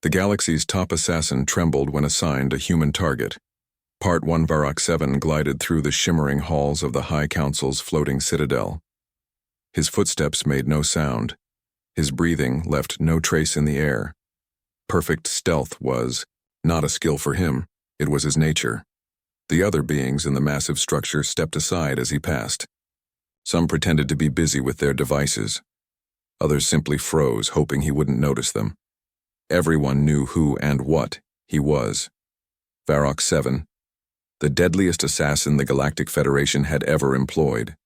The galaxy's top assassin trembled when assigned a human target. Part 1 Varrock 7 glided through the shimmering halls of the High Council's floating citadel. His footsteps made no sound. His breathing left no trace in the air. Perfect stealth was not a skill for him, it was his nature. The other beings in the massive structure stepped aside as he passed. Some pretended to be busy with their devices. Others simply froze, hoping he wouldn't notice them. Everyone knew who and what he was. Varrock 7, the deadliest assassin the Galactic Federation had ever employed.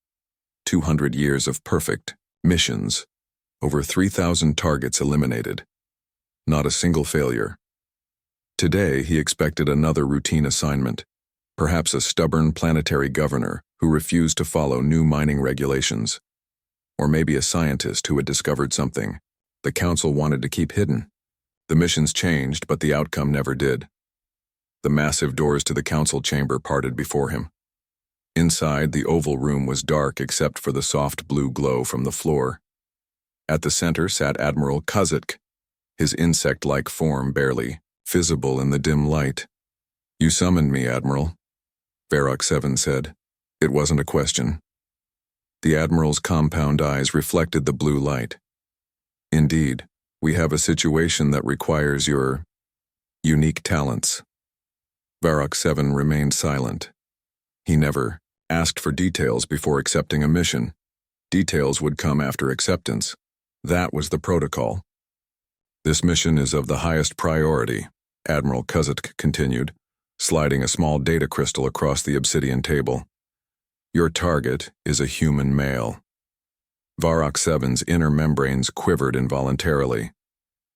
200 years of perfect missions. Over 3,000 targets eliminated. Not a single failure. Today, he expected another routine assignment. Perhaps a stubborn planetary governor who refused to follow new mining regulations. Or maybe a scientist who had discovered something the Council wanted to keep hidden. The missions changed, but the outcome never did. The massive doors to the Council chamber parted before him. Inside, the oval room was dark except for the soft blue glow from the floor. At the center sat Admiral Kuzitk, his insect-like form barely visible in the dim light. "You summoned me, Admiral," Varrock 7 said. It wasn't a question. The Admiral's compound eyes reflected the blue light. "Indeed, we have a situation that requires your unique talents." Varrock 7 remained silent. He never asked for details before accepting a mission. Details would come after acceptance. That was the protocol. "This mission is of the highest priority," Admiral Kuzitk continued, sliding a small data crystal across the obsidian table. "Your target is a human male." Varrock 7's inner membranes quivered involuntarily.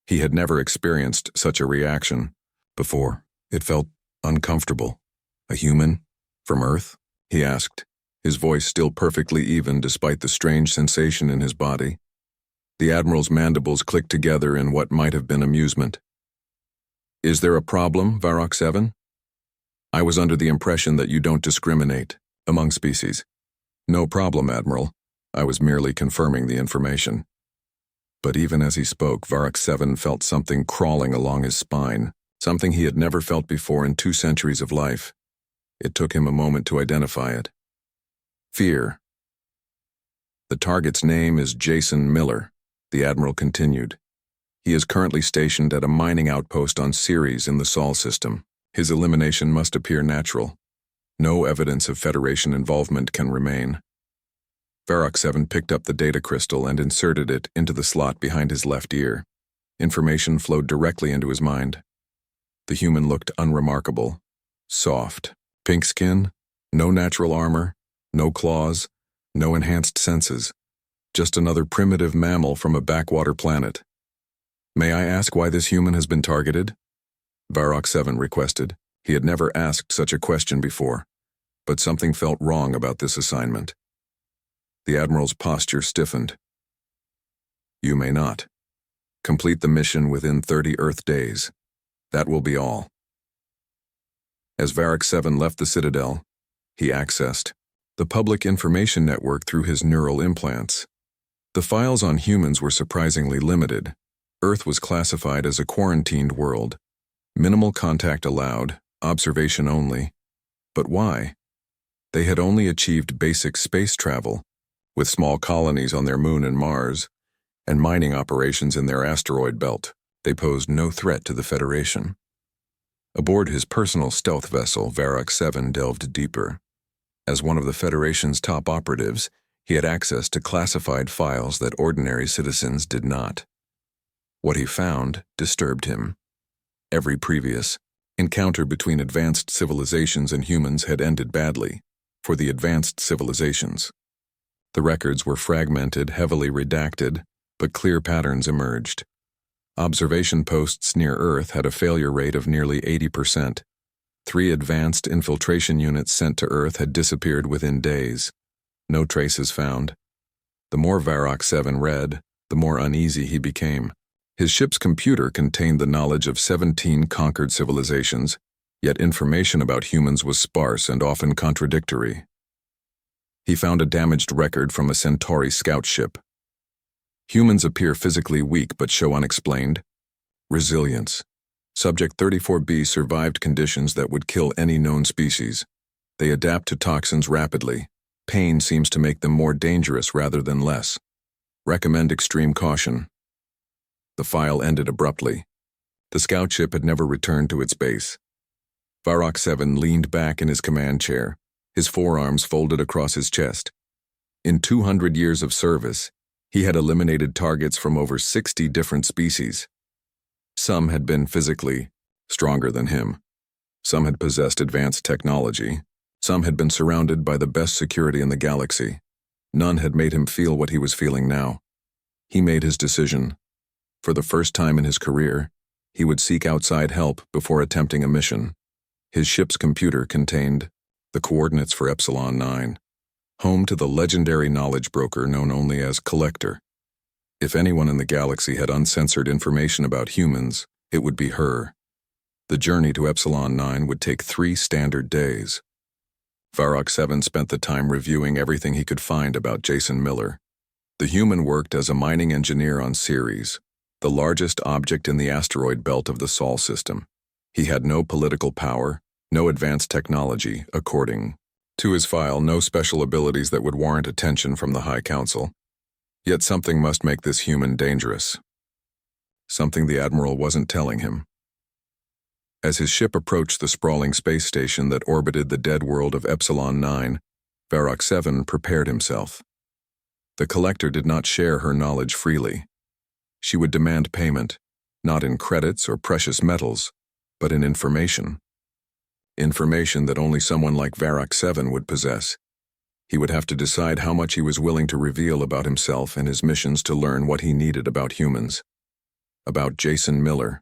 He had never experienced such a reaction before. It felt uncomfortable. "A human? From Earth?" he asked, his voice still perfectly even despite the strange sensation in his body. The Admiral's mandibles clicked together in what might have been amusement. "Is there a problem, Varrock 7? I was under the impression that you don't discriminate among species." "No problem, Admiral. I was merely confirming the information." But even as he spoke, Varrock 7 felt something crawling along his spine, something he had never felt before in 2 centuries of life. It took him a moment to identify it. Fear. "The target's name is Jason Miller," the Admiral continued. "He is currently stationed at a mining outpost on Ceres in the Sol system. His elimination must appear natural. No evidence of Federation involvement can remain." Varrock 7 picked up the data crystal and inserted it into the slot behind his left ear. Information flowed directly into his mind. The human looked unremarkable. Soft. Pink skin, no natural armor, no claws, no enhanced senses. Just another primitive mammal from a backwater planet. "May I ask why this human has been targeted?" Varrock 7 requested. He had never asked such a question before, but something felt wrong about this assignment. The Admiral's posture stiffened. "You may not. Complete the mission within 30 Earth days. That will be all." As Varrock 7 left the Citadel, he accessed the public information network through his neural implants. The files on humans were surprisingly limited. Earth was classified as a quarantined world. Minimal contact allowed, observation only. But why? They had only achieved basic space travel, with small colonies on their moon and Mars, and mining operations in their asteroid belt. They posed no threat to the Federation. Aboard his personal stealth vessel, Varrock 7 delved deeper. As one of the Federation's top operatives, he had access to classified files that ordinary citizens did not. What he found disturbed him. Every previous encounter between advanced civilizations and humans had ended badly, for the advanced civilizations. The records were fragmented, heavily redacted, but clear patterns emerged. Observation posts near Earth had a failure rate of nearly 80%. 3 advanced infiltration units sent to Earth had disappeared within days. No traces found. The more Varrock 7 read, the more uneasy he became. His ship's computer contained the knowledge of 17 conquered civilizations, yet information about humans was sparse and often contradictory. He found a damaged record from a Centauri scout ship. Humans appear physically weak but show unexplained resilience. Subject 34B survived conditions that would kill any known species. They adapt to toxins rapidly. Pain seems to make them more dangerous rather than less. Recommend extreme caution. The file ended abruptly. The scout ship had never returned to its base. Varrock 7 leaned back in his command chair, his forearms folded across his chest. In 200 years of service, he had eliminated targets from over 60 different species. Some had been physically stronger than him. Some had possessed advanced technology. Some had been surrounded by the best security in the galaxy. None had made him feel what he was feeling now. He made his decision. For the first time in his career, he would seek outside help before attempting a mission. His ship's computer contained the coordinates for Epsilon 9, home to the legendary knowledge broker known only as Collector. If anyone in the galaxy had uncensored information about humans, it would be her. The journey to Epsilon 9 would take 3 standard days. Varrock 7 spent the time reviewing everything he could find about Jason Miller. The human worked as a mining engineer on Ceres, the largest object in the asteroid belt of the Sol system. He had no political power, no advanced technology, according to his file, no special abilities that would warrant attention from the High Council. Yet something must make this human dangerous. Something the Admiral wasn't telling him. As his ship approached the sprawling space station that orbited the dead world of Epsilon 9, Varrock 7 prepared himself. The Collector did not share her knowledge freely. She would demand payment, not in credits or precious metals, but in information. Information that only someone like Varrock 7 would possess. He would have to decide how much he was willing to reveal about himself and his missions to learn what he needed about humans. About Jason Miller.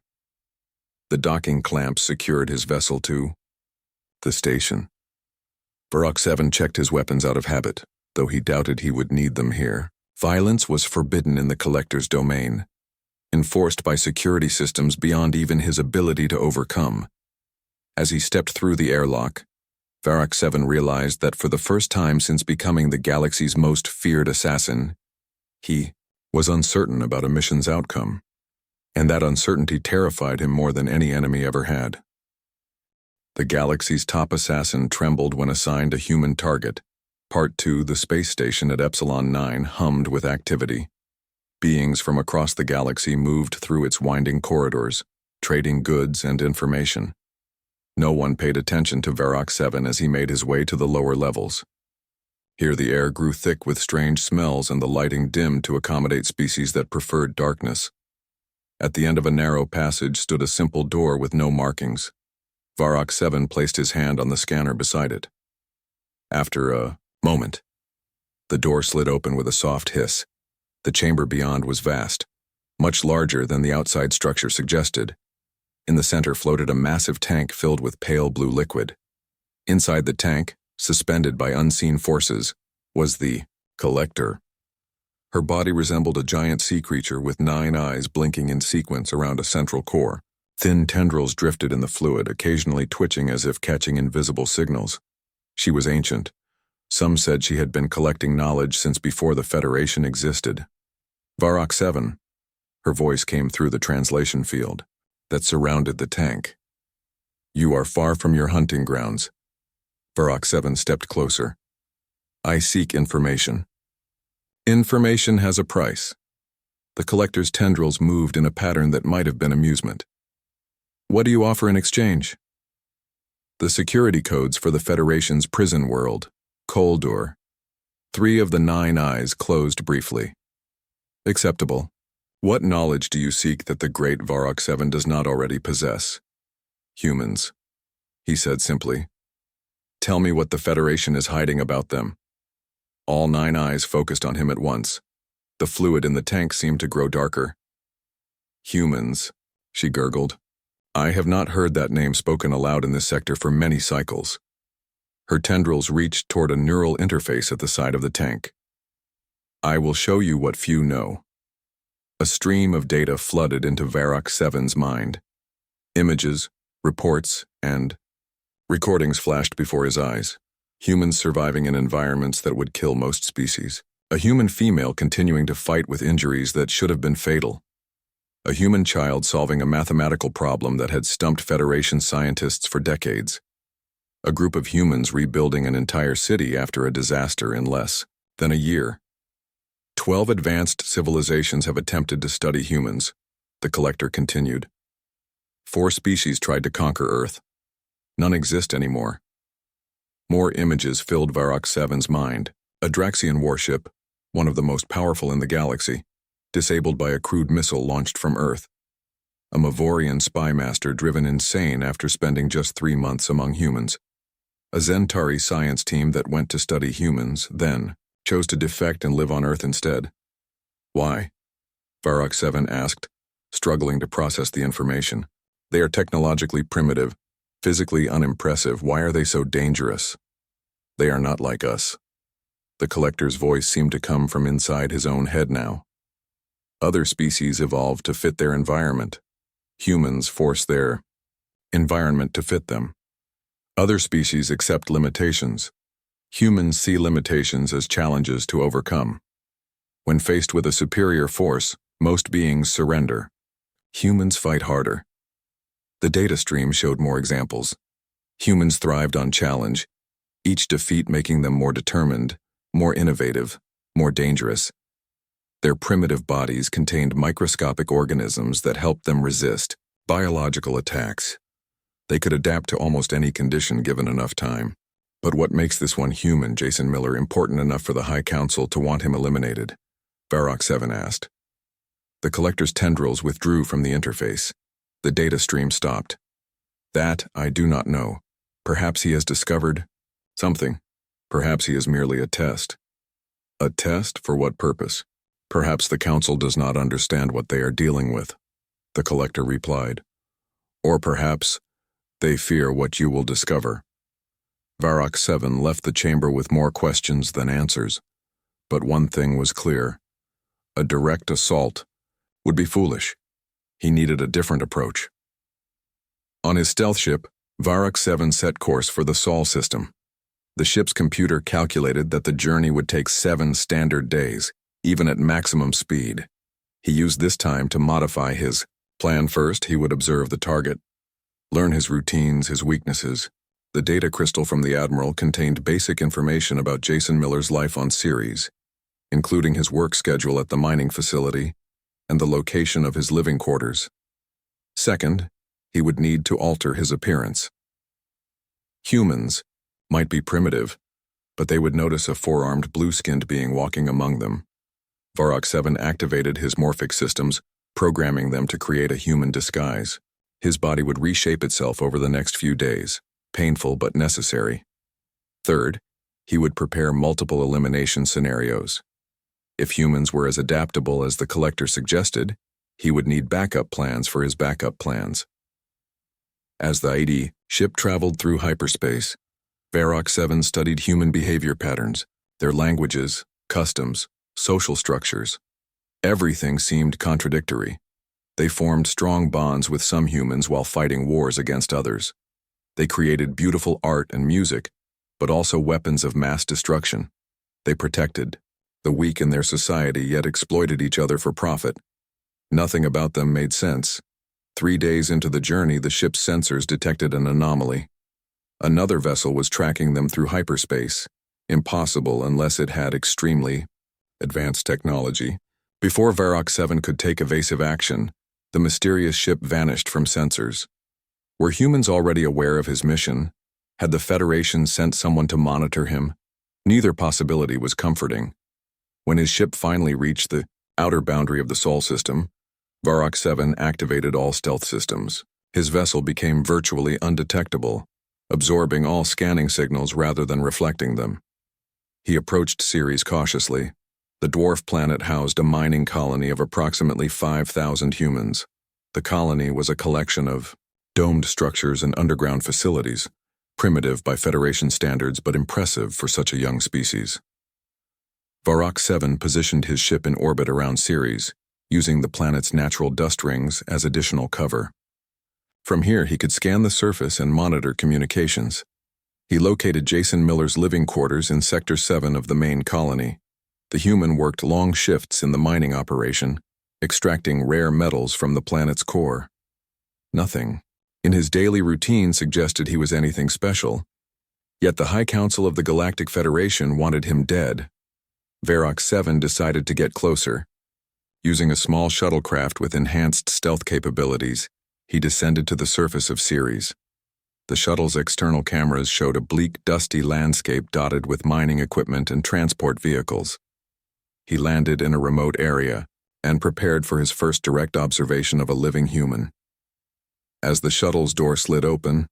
The docking clamps secured his vessel to the station. Varrock 7 checked his weapons out of habit, though he doubted he would need them here. Violence was forbidden in the Collector's domain, enforced by security systems beyond even his ability to overcome. As he stepped through the airlock, Varrock 7 realized that for the first time since becoming the galaxy's most feared assassin, he was uncertain about a mission's outcome, and that uncertainty terrified him more than any enemy ever had. The galaxy's top assassin trembled when assigned a human target. Part 2, the space station at Epsilon 9 hummed with activity. Beings from across the galaxy moved through its winding corridors, trading goods and information. No one paid attention to Varrock 7 as he made his way to the lower levels. Here the air grew thick with strange smells and the lighting dimmed to accommodate species that preferred darkness. At the end of a narrow passage stood a simple door with no markings. Varrock 7 placed his hand on the scanner beside it. After a moment, the door slid open with a soft hiss. The chamber beyond was vast, much larger than the outside structure suggested. In the center floated a massive tank filled with pale blue liquid. Inside the tank, suspended by unseen forces, was the Collector. Her body resembled a giant sea creature with 9 eyes blinking in sequence around a central core. Thin tendrils drifted in the fluid, occasionally twitching as if catching invisible signals. She was ancient. Some said she had been collecting knowledge since before the Federation existed. Varrock 7. Her voice came through the translation field that surrounded the tank. You are far from your hunting grounds. Varrock 7 stepped closer. I seek information. Information has a price. The Collector's tendrils moved in a pattern that might have been amusement. What do you offer in exchange? The security codes for the Federation's prison world, Koldur. 3 of the 9 eyes closed briefly. Acceptable. What knowledge do you seek that the great Varrock 7 does not already possess? Humans, he said simply. Tell me what the Federation is hiding about them. All 9 eyes focused on him at once. The fluid in the tank seemed to grow darker. Humans, she gurgled. I have not heard that name spoken aloud in this sector for many cycles. Her tendrils reached toward a neural interface at the side of the tank. I will show you what few know. A stream of data flooded into Varrock 7's mind. Images, reports, and recordings flashed before his eyes. Humans surviving in environments that would kill most species. A human female continuing to fight with injuries that should have been fatal. a human child solving a mathematical problem that had stumped Federation scientists for decades. A group of humans rebuilding an entire city after a disaster in less than a year. 12 advanced civilizations have attempted to study humans, the collector continued. 4 species tried to conquer Earth. None exist anymore. More images filled Varrock 7's mind. A Draxian warship, one of the most powerful in the galaxy, disabled by a crude missile launched from Earth. A Mavorian spy master driven insane after spending just 3 months among humans. A Zentari science team that went to study humans, then chose to defect and live on Earth instead. Why? Varrock 7 asked, struggling to process the information. They are technologically primitive, physically unimpressive. Why are they so dangerous? They are not like us. The collector's voice seemed to come from inside his own head now. Other species evolved to fit their environment. Humans force their environment to fit them. Other species accept limitations. Humans see limitations as challenges to overcome. When faced with a superior force, most beings surrender. Humans fight harder. The data stream showed more examples. Humans thrived on challenge, each defeat making them more determined, more innovative, more dangerous. Their primitive bodies contained microscopic organisms that helped them resist biological attacks. They could adapt to almost any condition given enough time. But what makes this one human, Jason Miller, important enough for the High Council to want him eliminated? Varrock 7 asked. The collector's tendrils withdrew from the interface. The data stream stopped. That I do not know. Perhaps he has discovered something. Perhaps he is merely a test. A test for what purpose? Perhaps the Council does not understand what they are dealing with, the collector replied. Or perhaps they fear what you will discover. Varrock 7 left the chamber with more questions than answers. But one thing was clear. A direct assault would be foolish. He needed a different approach. On his stealth ship, Varrock 7 set course for the Sol system. The ship's computer calculated that the journey would take 7 standard days, even at maximum speed. He used this time to modify his plan. First, he would observe the target, learn his routines, his weaknesses. The data crystal from the Admiral contained basic information about Jason Miller's life on Ceres, including his work schedule at the mining facility and the location of his living quarters. Second, he would need to alter his appearance. Humans might be primitive, but they would notice a 4-armed blue-skinned being walking among them. Varrock 7 activated his morphic systems, programming them to create a human disguise. His body would reshape itself over the next few days, painful but necessary. Third, he would prepare multiple elimination scenarios. If humans were as adaptable as the collector suggested, he would need backup plans for his backup plans. As the ID ship traveled through hyperspace, Varrock 7 studied human behavior patterns, their languages, customs, social structures. Everything seemed contradictory. They formed strong bonds with some humans while fighting wars against others. They created beautiful art and music, but also weapons of mass destruction. They protected the weak in their society yet exploited each other for profit. Nothing about them made sense. 3 days into the journey, the ship's sensors detected an anomaly. Another vessel was tracking them through hyperspace. Impossible unless it had extremely advanced technology. Before Varrock 7 could take evasive action, the mysterious ship vanished from sensors. Were humans already aware of his mission? Had the Federation sent someone to monitor him? Neither possibility was comforting. When his ship finally reached the outer boundary of the Sol system, Varrock 7 activated all stealth systems. His vessel became virtually undetectable, absorbing all scanning signals rather than reflecting them. He approached Ceres cautiously. The dwarf planet housed a mining colony of approximately 5,000 humans. The colony was a collection of domed structures and underground facilities, primitive by Federation standards but impressive for such a young species. Varrock 7 positioned his ship in orbit around Ceres, using the planet's natural dust rings as additional cover. From here, he could scan the surface and monitor communications. He located Jason Miller's living quarters in Sector 7 of the main colony. The human worked long shifts in the mining operation, extracting rare metals from the planet's core. Nothing in his daily routine suggested he was anything special, yet the High Council of the Galactic Federation wanted him dead. Varrock 7 decided to get closer. Using a small shuttlecraft with enhanced stealth capabilities, he descended to the surface of Ceres. The shuttle's external cameras showed a bleak, dusty landscape dotted with mining equipment and transport vehicles. He landed in a remote area and prepared for his first direct observation of a living human. As the shuttle's door slid open,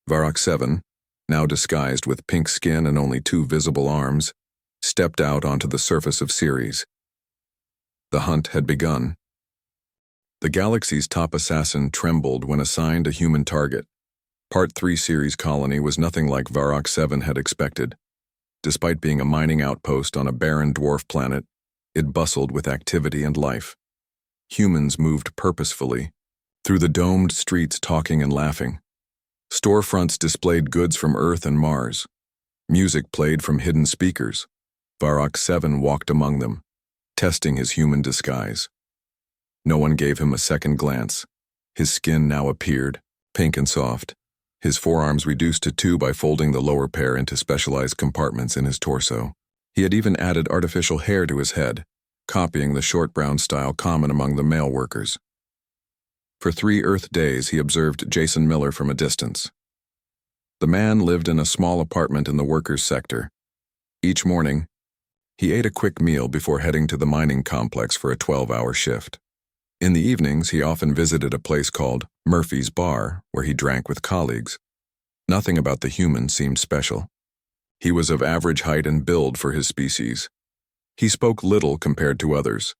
Varrock 7, now disguised with pink skin and only 2 visible arms, stepped out onto the surface of Ceres. The hunt had begun. The galaxy's top assassin trembled when assigned a human target. Part 3 Ceres colony was nothing like Varrock 7 had expected. Despite being a mining outpost on a barren dwarf planet, it bustled with activity and life. Humans moved purposefully through the domed streets, talking and laughing. Storefronts displayed goods from Earth and Mars. Music played from hidden speakers. Varrock 7 walked among them, testing his human disguise. No one gave him a second glance. His skin now appeared, pink and soft, his forearms reduced to 2 by folding the lower pair into specialized compartments in his torso. He had even added artificial hair to his head, copying the short brown style common among the male workers. For 3 Earth days, he observed Jason Miller from a distance. The man lived in a small apartment in the workers' sector. Each morning, he ate a quick meal before heading to the mining complex for a 12-hour shift. In the evenings, he often visited a place called Murphy's Bar, where he drank with colleagues. Nothing about the human seemed special. He was of average height and build for his species. He spoke little compared to others.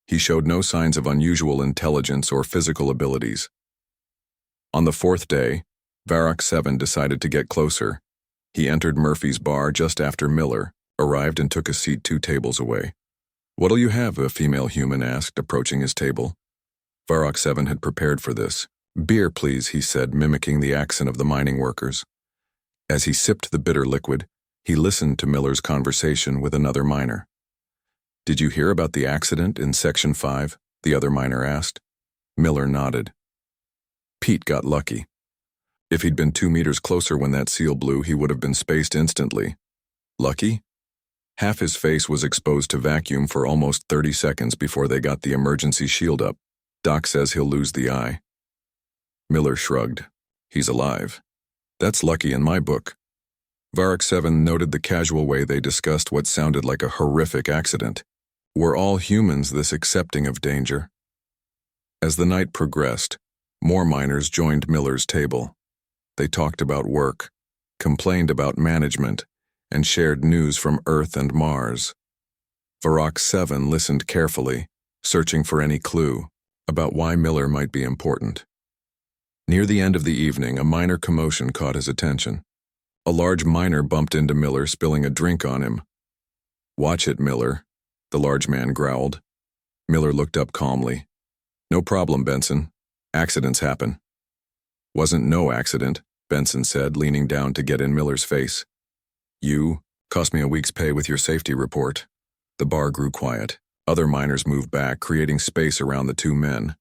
He showed no signs of unusual intelligence or physical abilities. On the 4th day, Varrock 7 decided to get closer. He entered Murphy's Bar just after Miller arrived and took a seat 2 tables away. "What'll you have?" a female human asked, approaching his table. Varrock 7 had prepared for this. "Beer, please," he said, mimicking the accent of the mining workers. As he sipped the bitter liquid, he listened to Miller's conversation with another miner. "Did you hear about the accident in Section 5? The other miner asked. Miller nodded. Pete got lucky. If he'd been 2 meters closer when that seal blew, he would have been spaced instantly. Lucky? Half his face was exposed to vacuum for almost 30 seconds before they got the emergency shield up. Doc says he'll lose the eye. Miller shrugged. He's alive. That's lucky in my book. Varrock 7 noted the casual way they discussed what sounded like a horrific accident. Were all humans this accepting of danger? As the night progressed, more miners joined Miller's table. They talked about work, complained about management, and shared news from Earth and Mars. Varrock 7 listened carefully, searching for any clue about why Miller might be important. Near the end of the evening, a minor commotion caught his attention. A large miner bumped into Miller, spilling a drink on him. "Watch it, Miller," the large man growled. Miller looked up calmly. "No problem, Benson. Accidents happen." "Wasn't no accident," Benson said, leaning down to get in Miller's face. "You cost me a week's pay with your safety report." The bar grew quiet. Other miners moved back, creating space around the 2 men.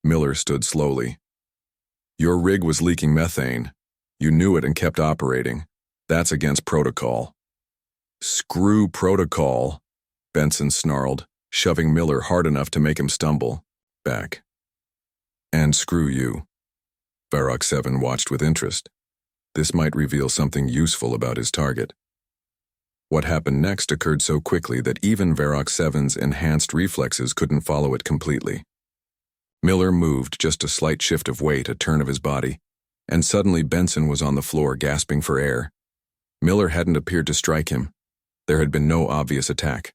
Miller stood slowly. "Your rig was leaking methane. You knew it and kept operating. That's against protocol." "Screw protocol," Benson snarled, shoving Miller hard enough to make him stumble back. "And screw you." Varrock 7 watched with interest. This might reveal something useful about his target. What happened next occurred so quickly that even Varrock 7's enhanced reflexes couldn't follow it completely. Miller moved just a slight shift of weight, a turn of his body, and suddenly Benson was on the floor, gasping for air. Miller hadn't appeared to strike him. There had been no obvious attack.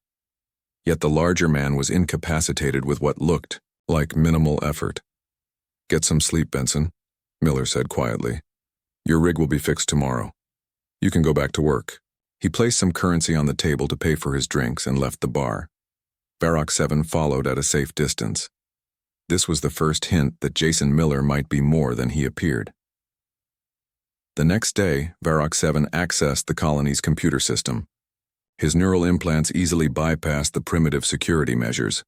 Yet the larger man was incapacitated with what looked like minimal effort. "Get some sleep, Benson," Miller said quietly. "Your rig will be fixed tomorrow. You can go back to work." He placed some currency on the table to pay for his drinks and left the bar. Varrock 7 followed at a safe distance. This was the first hint that Jason Miller might be more than he appeared. The next day, Varrock 7 accessed the colony's computer system. His neural implants easily bypassed the primitive security measures.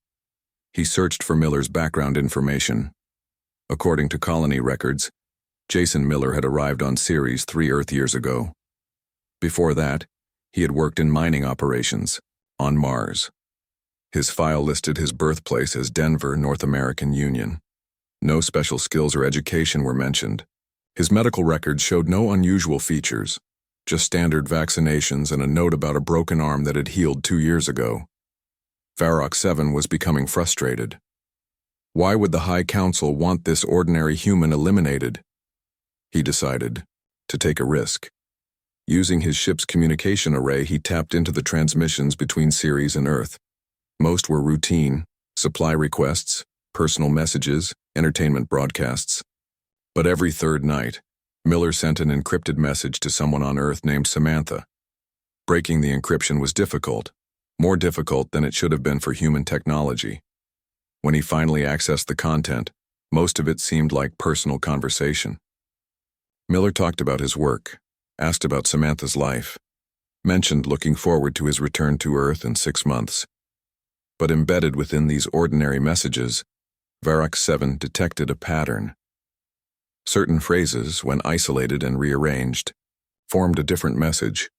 He searched for Miller's background information. According to colony records, Jason Miller had arrived on Ceres 3 Earth years ago. Before that, he had worked in mining operations on Mars. His file listed his birthplace as Denver, North American Union. No special skills or education were mentioned. His medical records showed no unusual features, just standard vaccinations and a note about a broken arm that had healed 2 years ago. Varrock 7 was becoming frustrated. Why would the High Council want this ordinary human eliminated? He decided to take a risk. Using his ship's communication array, he tapped into the transmissions between Ceres and Earth. Most were routine, supply requests, personal messages, entertainment broadcasts. But every third night, Miller sent an encrypted message to someone on Earth named Samantha. Breaking the encryption was difficult, more difficult than it should have been for human technology. When he finally accessed the content, most of it seemed like personal conversation. Miller talked about his work, asked about Samantha's life, mentioned looking forward to his return to Earth in 6 months. But embedded within these ordinary messages, Varrock 7 detected a pattern. Certain phrases, when isolated and rearranged, formed a different message.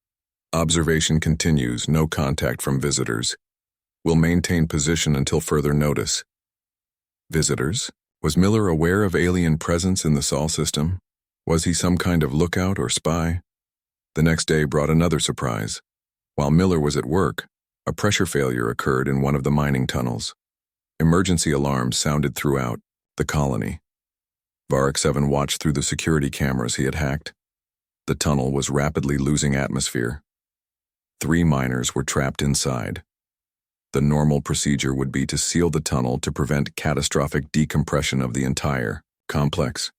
Observation continues, no contact from visitors. Will maintain position until further notice. Visitors? Was Miller aware of alien presence in the Sol system? Was he some kind of lookout or spy? The next day brought another surprise. While Miller was at work, a pressure failure occurred in one of the mining tunnels. Emergency alarms sounded throughout the colony. Varrock 7 watched through the security cameras he had hacked. The tunnel was rapidly losing atmosphere. 3 miners were trapped inside. The normal procedure would be to seal the tunnel to prevent catastrophic decompression of the entire complex.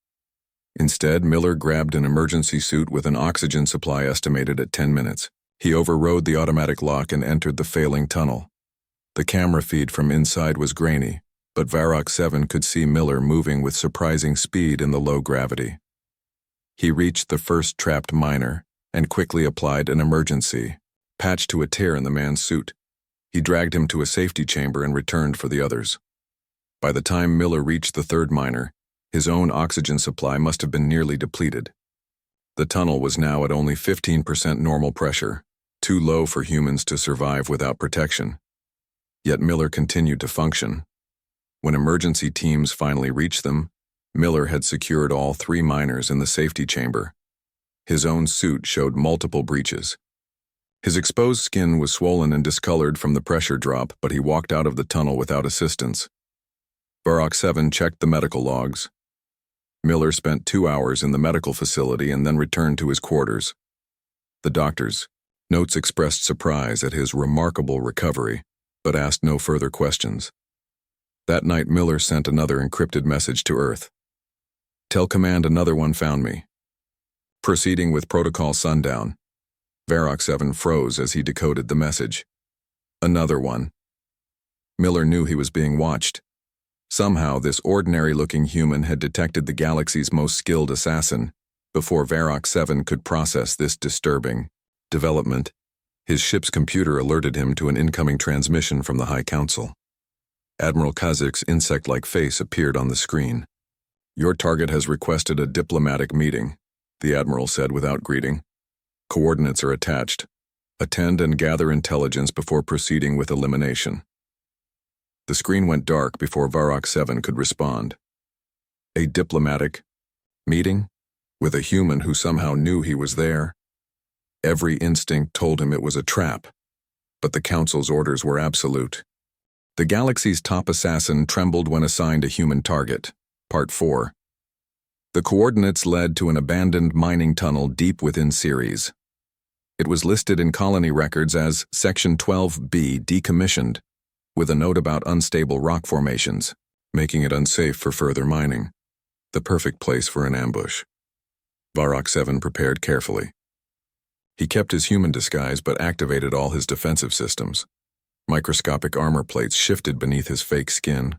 Instead, Miller grabbed an emergency suit with an oxygen supply estimated at 10 minutes. He overrode the automatic lock and entered the failing tunnel. The camera feed from inside was grainy, but Varrock 7 could see Miller moving with surprising speed in the low gravity. He reached the first trapped miner and quickly applied an emergency patch to a tear in the man's suit. He dragged him to a safety chamber and returned for the others. By the time Miller reached the third miner, his own oxygen supply must have been nearly depleted. The tunnel was now at only 15% normal pressure, too low for humans to survive without protection. Yet Miller continued to function. When emergency teams finally reached them, Miller had secured all 3 miners in the safety chamber. His own suit showed multiple breaches. His exposed skin was swollen and discolored from the pressure drop, but he walked out of the tunnel without assistance. Varrock 7 checked the medical logs. Miller spent 2 hours in the medical facility and then returned to his quarters. The doctor's notes expressed surprise at his remarkable recovery, but asked no further questions. That night, Miller sent another encrypted message to Earth. Tell Command another one found me. Proceeding with Protocol Sundown. Varrock 7 froze as he decoded the message. Another one. Miller knew he was being watched. Somehow, this ordinary-looking human had detected the galaxy's most skilled assassin before Varrock 7 could process this disturbing development. His ship's computer alerted him to an incoming transmission from the High Council. Admiral Kazak's insect-like face appeared on the screen. Your target has requested a diplomatic meeting, the Admiral said without greeting. Coordinates are attached. Attend and gather intelligence before proceeding with elimination. The screen went dark before Varrock 7 could respond. A diplomatic meeting? With a human who somehow knew he was there? Every instinct told him it was a trap, but the Council's orders were absolute. The galaxy's top assassin trembled when assigned a human target. Part 4. The coordinates led to an abandoned mining tunnel deep within Ceres. It was listed in colony records as Section 12B decommissioned, with a note about unstable rock formations, making it unsafe for further mining. The perfect place for an ambush. Varrock 7 prepared carefully. He kept his human disguise but activated all his defensive systems. Microscopic armor plates shifted beneath his fake skin.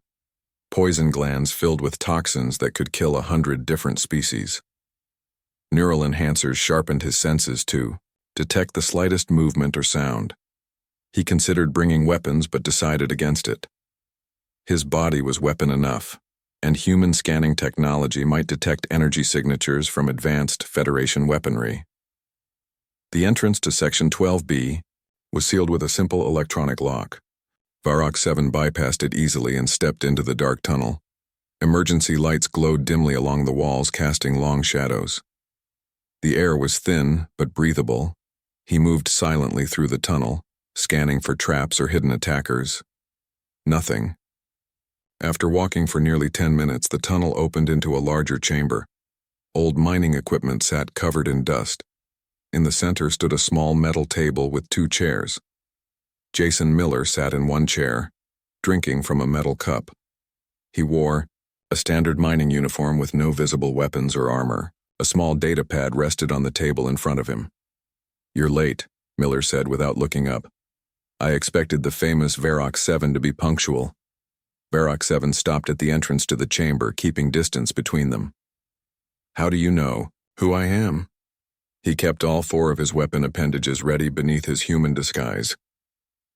Poison glands filled with toxins that could kill 100 different species. Neural enhancers sharpened his senses to detect the slightest movement or sound. He considered bringing weapons but decided against it. His body was weapon enough, and human scanning technology might detect energy signatures from advanced Federation weaponry. The entrance to Section 12B was sealed with a simple electronic lock. Varrock 7 bypassed it easily and stepped into the dark tunnel. Emergency lights glowed dimly along the walls, casting long shadows. The air was thin but breathable. He moved silently through the tunnel, scanning for traps or hidden attackers. Nothing. After walking for nearly 10 minutes, the tunnel opened into a larger chamber. Old mining equipment sat covered in dust. In the center stood a small metal table with 2 chairs. Jason Miller sat in one chair, drinking from a metal cup. He wore a standard mining uniform with no visible weapons or armor. A small data pad rested on the table in front of him. "You're late," Miller said without looking up. "I expected the famous Varrock 7 to be punctual." Varrock 7 stopped at the entrance to the chamber, keeping distance between them. "How do you know who I am?" He kept all 4 of his weapon appendages ready beneath his human disguise.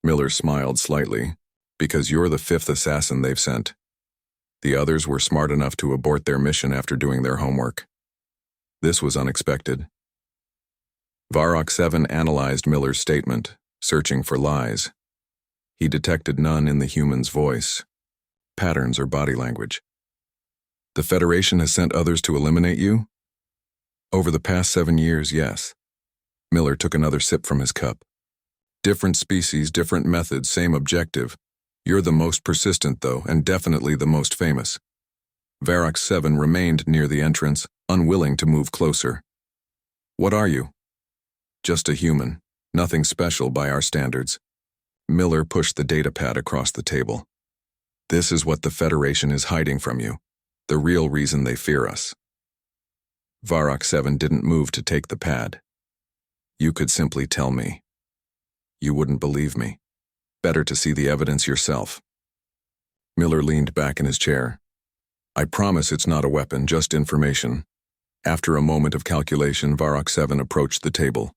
Miller smiled slightly. "Because you're the 5th assassin they've sent. The others were smart enough to abort their mission after doing their homework." This was unexpected. Varrock 7 analyzed Miller's statement, searching for lies. He detected none in the human's voice, patterns, or body language. "The Federation has sent others to eliminate you?" "Over the past 7 years, yes." Miller took another sip from his cup. "Different species, different methods, same objective. You're the most persistent, though, and definitely the most famous." Varrock 7 remained near the entrance, unwilling to move closer. "What are you?" "Just a human. Nothing special by our standards." Miller pushed the data pad across the table. "This is what the Federation is hiding from you. The real reason they fear us." Varrock 7 didn't move to take the pad. "You could simply tell me. You wouldn't believe me. Better to see the evidence yourself." Miller leaned back in his chair. "I promise it's not a weapon, just information." After a moment of calculation, Varrock 7 approached the table.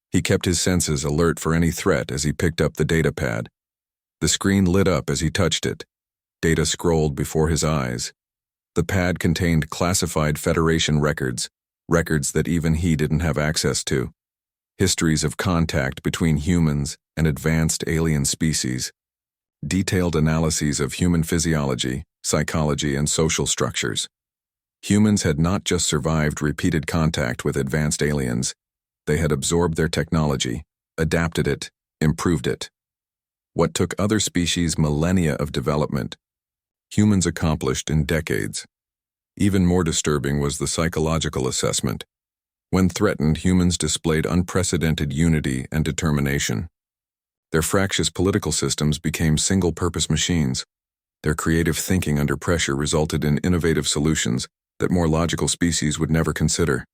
He kept his senses alert for any threat as he picked up the data pad. The screen lit up as he touched it. Data scrolled before his eyes. The pad contained classified Federation records that even he didn't have access to. Histories of contact between humans and advanced alien species. Detailed analyses of human physiology, psychology, and social structures. Humans had not just survived repeated contact with advanced aliens, they had absorbed their technology, adapted it, improved it. What took other species millennia of development, humans accomplished in decades. Even more disturbing was the psychological assessment. When threatened, humans displayed unprecedented unity and determination. Their fractious political systems became single-purpose machines. Their creative thinking under pressure resulted in innovative solutions that more logical species would never consider.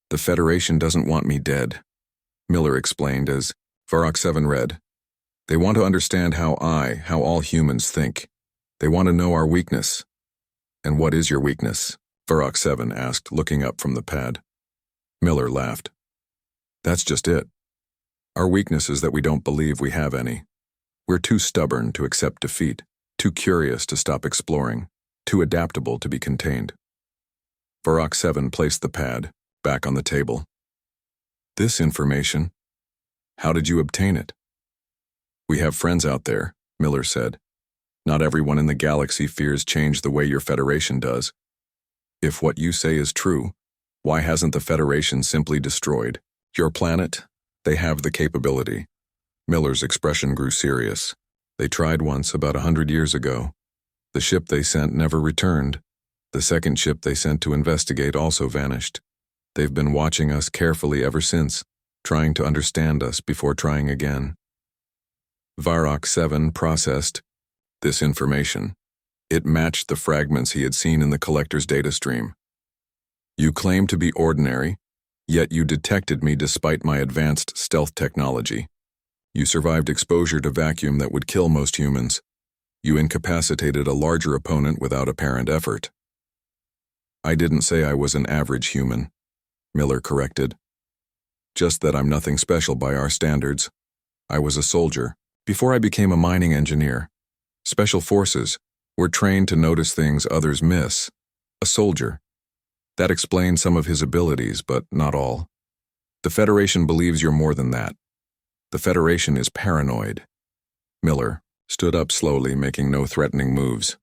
"The Federation doesn't want me dead," Miller explained as Varrock 7 read. "They want to understand how all humans think. They want to know our weakness." "And what is your weakness?" Varrock 7 asked, looking up from the pad. Miller laughed. "That's just it. Our weakness is that we don't believe we have any. We're too stubborn to accept defeat, too curious to stop exploring, too adaptable to be contained." Varrock 7 placed the pad back on the table. "This information, how did you obtain it?" "We have friends out there," Miller said. "Not everyone in the galaxy fears change the way your Federation does. If what you say is true, why hasn't the Federation simply destroyed your planet? They have the capability." Miller's expression grew serious. "They tried once about 100 years ago. The ship they sent never returned. The second ship they sent to investigate also vanished. They've been watching us carefully ever since, trying to understand us before trying again." Varrock 7 processed this information. It matched the fragments he had seen in the collector's data stream. "You claim to be ordinary, yet you detected me despite my advanced stealth technology. You survived exposure to vacuum that would kill most humans. You incapacitated a larger opponent without apparent effort." "I didn't say I was an average human," Miller corrected. "Just that I'm nothing special by our standards. I was a soldier before I became a mining engineer. Special forces, We're trained to notice things others miss. A soldier. That explains some of his abilities, but not all. The Federation believes you're more than that. The Federation is paranoid. Miller stood up slowly, making no threatening moves.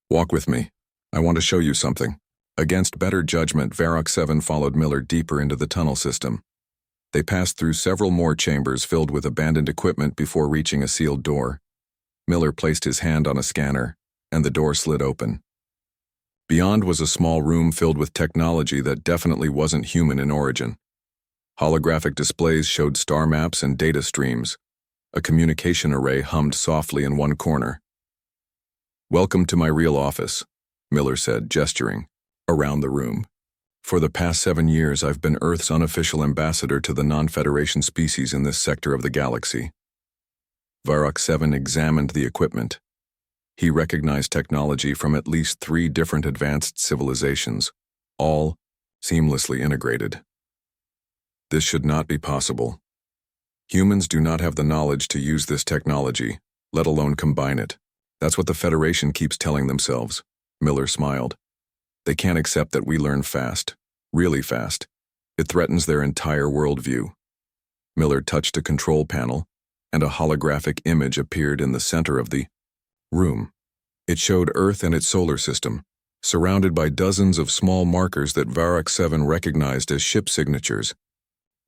Walk with me. I want to show you something. Against better judgment, Varrock 7 followed Miller deeper into the tunnel system. They passed through several more chambers filled with abandoned equipment before reaching a sealed door. Miller placed his hand on a scanner, and the door slid open. Beyond was a small room filled with technology that definitely wasn't human in origin. Holographic displays showed star maps and data streams. A communication array hummed softly in one corner. "Welcome to my real office," Miller said, gesturing around the room. "For the past 7 years, I've been Earth's unofficial ambassador to the non-Federation species in this sector of the galaxy." Varrock 7 examined the equipment. He recognized technology from at least 3 different advanced civilizations, all seamlessly integrated. This should not be possible. Humans do not have the knowledge to use this technology, let alone combine it. That's what the Federation keeps telling themselves. Miller smiled. They can't accept that we learn fast, really fast. It threatens their entire worldview. Miller touched a control panel, and a holographic image appeared in the center of the room. It showed Earth and its solar system, surrounded by dozens of small markers that Varrock 7 recognized as ship signatures.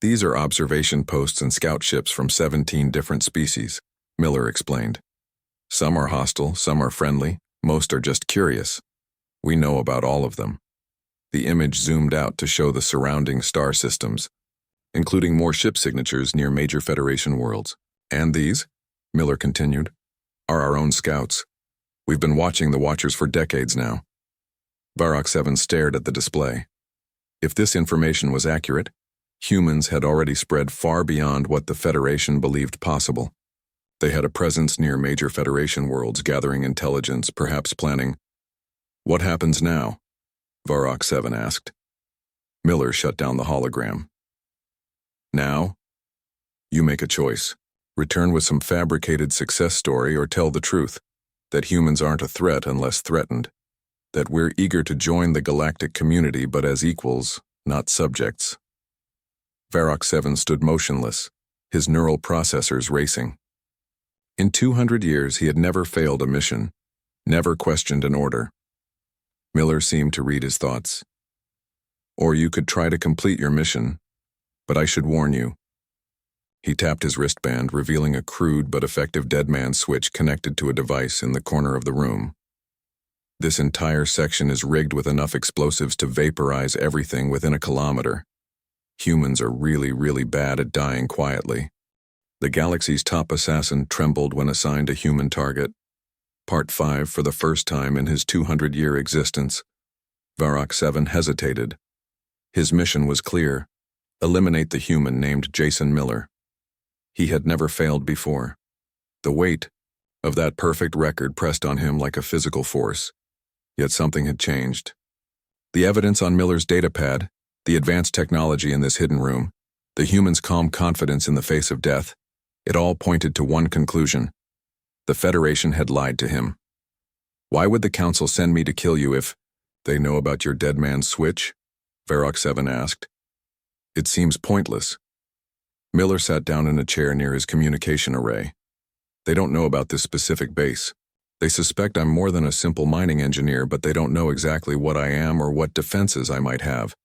These are observation posts and scout ships from 17 different species, Miller explained. Some are hostile, some are friendly, most are just curious. We know about all of them. The image zoomed out to show the surrounding star systems, including more ship signatures near major Federation worlds. And these, Miller continued, are our own scouts. We've been watching the Watchers for decades now. Varrock 7 stared at the display. If this information was accurate, humans had already spread far beyond what the Federation believed possible. They had a presence near major Federation worlds, gathering intelligence, perhaps planning. "What happens now?" Varrock 7 asked. Miller shut down the hologram. "Now? You make a choice. Return with some fabricated success story or tell the truth, that humans aren't a threat unless threatened, that we're eager to join the galactic community but as equals, not subjects." Varrock 7 stood motionless, his neural processors racing. In 200 years, he had never failed a mission, never questioned an order. Miller seemed to read his thoughts. "Or you could try to complete your mission, but I should warn you." He tapped his wristband, revealing a crude but effective dead man switch connected to a device in the corner of the room. "This entire section is rigged with enough explosives to vaporize everything within a kilometer. Humans are really, really bad at dying quietly. The galaxy's top assassin trembled when assigned a human target. Part 5 for the first time in his 200-year existence. Varrock 7 hesitated. His mission was clear: eliminate the human named Jason Miller. He had never failed before. The weight of that perfect record pressed on him like a physical force. Yet something had changed. The evidence on Miller's datapad, the advanced technology in this hidden room, the human's calm confidence in the face of death, it all pointed to one conclusion. The Federation had lied to him. "Why would the Council send me to kill you if they know about your dead man's switch?" Varrock 7 asked. "It seems pointless." Miller sat down in a chair near his communication array. "They don't know about this specific base. They suspect I'm more than a simple mining engineer, but they don't know exactly what I am or what defenses I might have.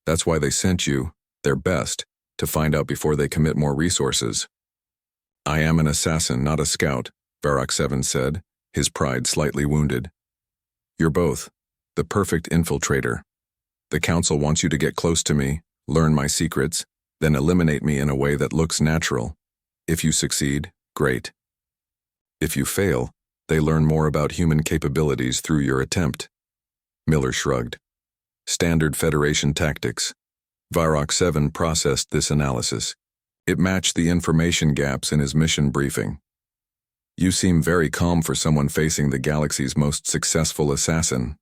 That's why they sent you, their best, to find out before they commit more resources." "I am an assassin, not a scout," Varrock 7 said, his pride slightly wounded. "You're both. The perfect infiltrator. The Council wants you to get close to me, learn my secrets, then eliminate me in a way that looks natural. If you succeed, great. If you fail, they learn more about human capabilities through your attempt." Miller shrugged. Standard Federation tactics. Varrock 7 processed this analysis. It matched the information gaps in his mission briefing. "You seem very calm for someone facing the galaxy's most successful assassin."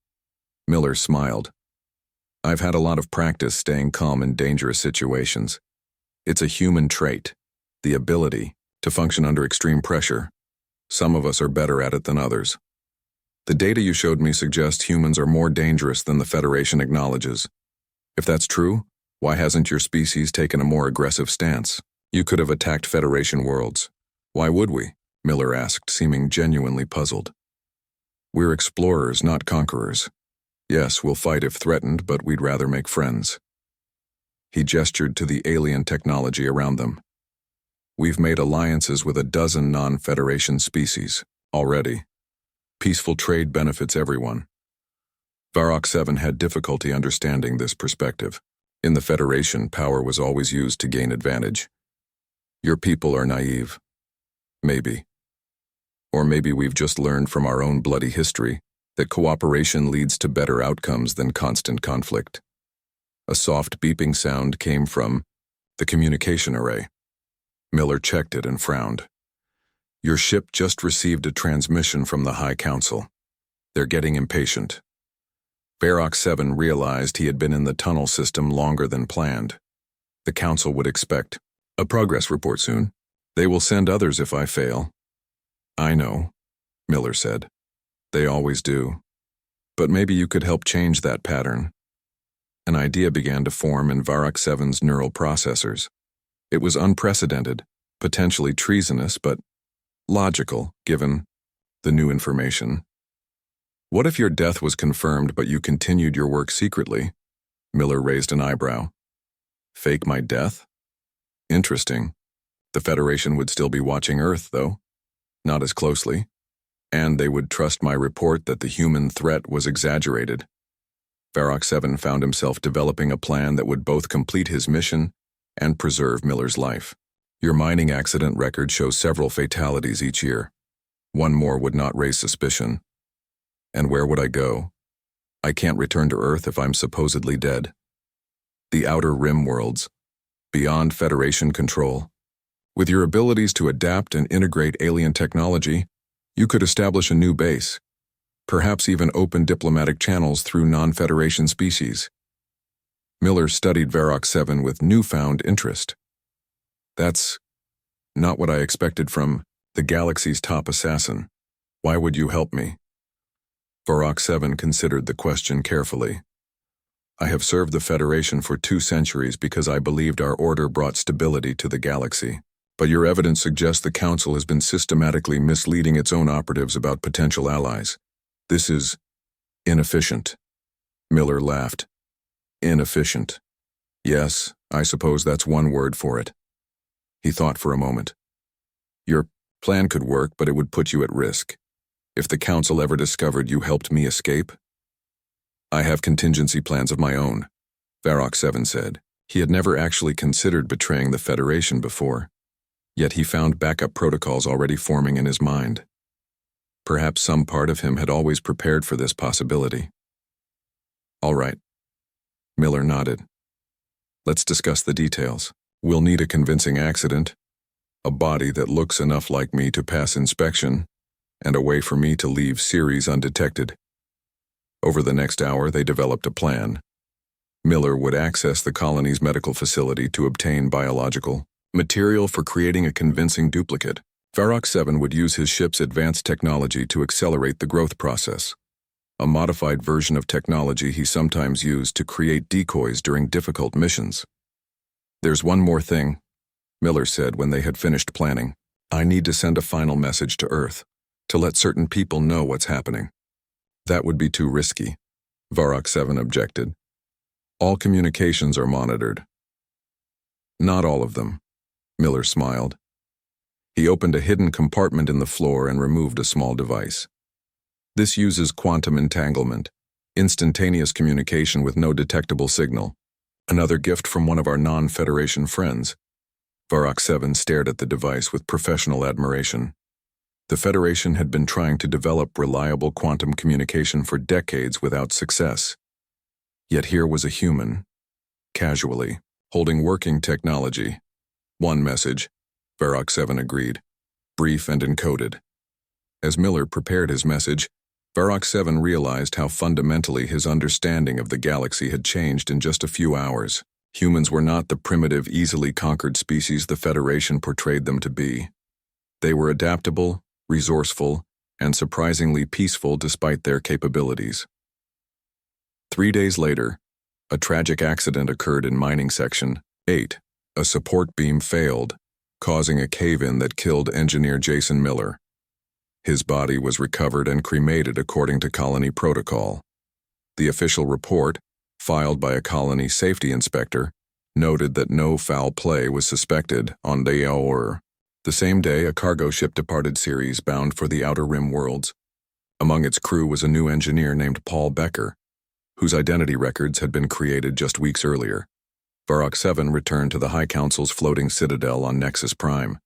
Miller smiled. "I've had a lot of practice staying calm in dangerous situations. It's a human trait, the ability to function under extreme pressure. Some of us are better at it than others." The data you showed me suggests humans are more dangerous than the Federation acknowledges. If that's true, why hasn't your species taken a more aggressive stance? You could have attacked Federation worlds. Why would we? Miller asked, seeming genuinely puzzled. We're explorers, not conquerors. Yes, we'll fight if threatened, but we'd rather make friends. He gestured to the alien technology around them. We've made alliances with a dozen non-Federation species already. Peaceful trade benefits everyone. Varrock 7 had difficulty understanding this perspective. In the Federation, power was always used to gain advantage. Your people are naive. Maybe. Or maybe we've just learned from our own bloody history that cooperation leads to better outcomes than constant conflict. A soft beeping sound came from the communication array. Miller checked it and frowned. Your ship just received a transmission from the High Council. They're getting impatient. Varrock 7 realized he had been in the tunnel system longer than planned. The Council would expect a progress report soon. They will send others if I fail. I know, Miller said. They always do. But maybe you could help change that pattern. An idea began to form in Varrock 7's neural processors. It was unprecedented, potentially treasonous, but logical, given the new information. What if your death was confirmed but you continued your work secretly? Miller raised an eyebrow. Fake my death? Interesting. The Federation would still be watching Earth, though. Not as closely. And they would trust my report that the human threat was exaggerated. Varrock 7 found himself developing a plan that would both complete his mission and preserve Miller's life. Your mining accident record shows several fatalities each year. One more would not raise suspicion. And where would I go? I can't return to Earth if I'm supposedly dead. The Outer Rim worlds, beyond Federation control. With your abilities to adapt and integrate alien technology, you could establish a new base, perhaps even open diplomatic channels through non-Federation species. Miller studied Varrock 7 with newfound interest. That's not what I expected from the galaxy's top assassin. Why would you help me? Varrock 7 considered the question carefully. I have served the Federation for 2 centuries because I believed our order brought stability to the galaxy. But your evidence suggests the Council has been systematically misleading its own operatives about potential allies. This is inefficient. Miller laughed. Inefficient. Yes, I suppose that's one word for it. He thought for a moment. Your plan could work, but it would put you at risk. If the Council ever discovered you helped me escape? I have contingency plans of my own, Varrock 7 said. He had never actually considered betraying the Federation before. Yet he found backup protocols already forming in his mind. Perhaps some part of him had always prepared for this possibility. All right. Miller nodded. Let's discuss the details. We'll need a convincing accident, a body that looks enough like me to pass inspection, and a way for me to leave Ceres undetected. Over the next hour, they developed a plan. Miller would access the colony's medical facility to obtain biological material for creating a convincing duplicate. Varrock 7 would use his ship's advanced technology to accelerate the growth process, a modified version of technology he sometimes used to create decoys during difficult missions. There's one more thing, Miller said when they had finished planning. I need to send a final message to Earth, to let certain people know what's happening. That would be too risky, Varrock 7 objected. All communications are monitored. Not all of them, Miller smiled. He opened a hidden compartment in the floor and removed a small device. This uses quantum entanglement, instantaneous communication with no detectable signal. Another gift from one of our non-Federation friends. Varrock 7 stared at the device with professional admiration. The Federation had been trying to develop reliable quantum communication for decades without success. Yet here was a human, casually, holding working technology. One message, Varrock 7 agreed, brief and encoded. As Miller prepared his message, Varrock 7 realized how fundamentally his understanding of the galaxy had changed in just a few hours. Humans were not the primitive, easily conquered species the Federation portrayed them to be. They were adaptable, resourceful, and surprisingly peaceful despite their capabilities. 3 days later, a tragic accident occurred in Mining Section 8. A support beam failed, causing a cave-in that killed engineer Jason Miller. His body was recovered and cremated according to colony protocol. The official report, filed by a colony safety inspector, noted that no foul play was suspected on the hour. The same day, a cargo ship departed Ceres bound for the Outer Rim worlds. Among its crew was a new engineer named Paul Becker, whose identity records had been created just weeks earlier. Varrock 7 returned to the High Council's floating citadel on Nexus Prime.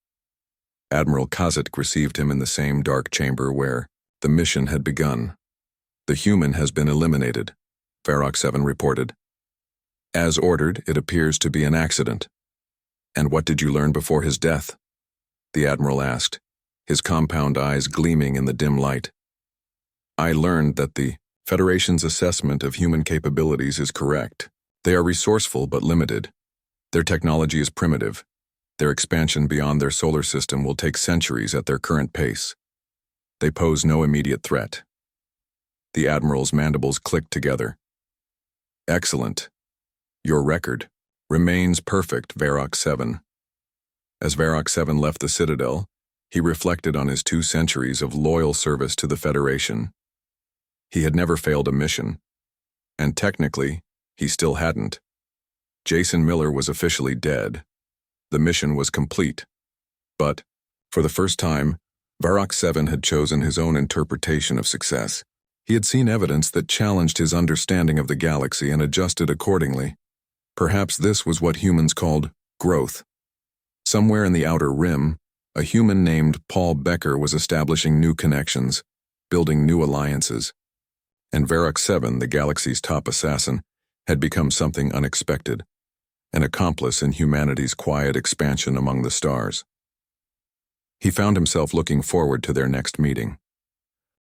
Admiral Kazik received him in the same dark chamber where the mission had begun. "The human has been eliminated," Varrock 7 reported. "As ordered, it appears to be an accident." "And what did you learn before his death?" the Admiral asked, his compound eyes gleaming in the dim light. "I learned that the Federation's assessment of human capabilities is correct. They are resourceful but limited. Their technology is primitive. Their expansion beyond their solar system will take centuries at their current pace. They pose no immediate threat." The Admiral's mandibles clicked together. "Excellent. Your record remains perfect, Varrock 7. As Varrock 7 left the Citadel, he reflected on his 2 centuries of loyal service to the Federation. He had never failed a mission, and technically, he still hadn't. Jason Miller was officially dead. The mission was complete. But, for the first time, Varrock 7 had chosen his own interpretation of success. He had seen evidence that challenged his understanding of the galaxy and adjusted accordingly. Perhaps this was what humans called growth. Somewhere in the Outer Rim, a human named Paul Becker was establishing new connections, building new alliances. And Varrock 7, the galaxy's top assassin, had become something unexpected, an accomplice in humanity's quiet expansion among the stars. He found himself looking forward to their next meeting.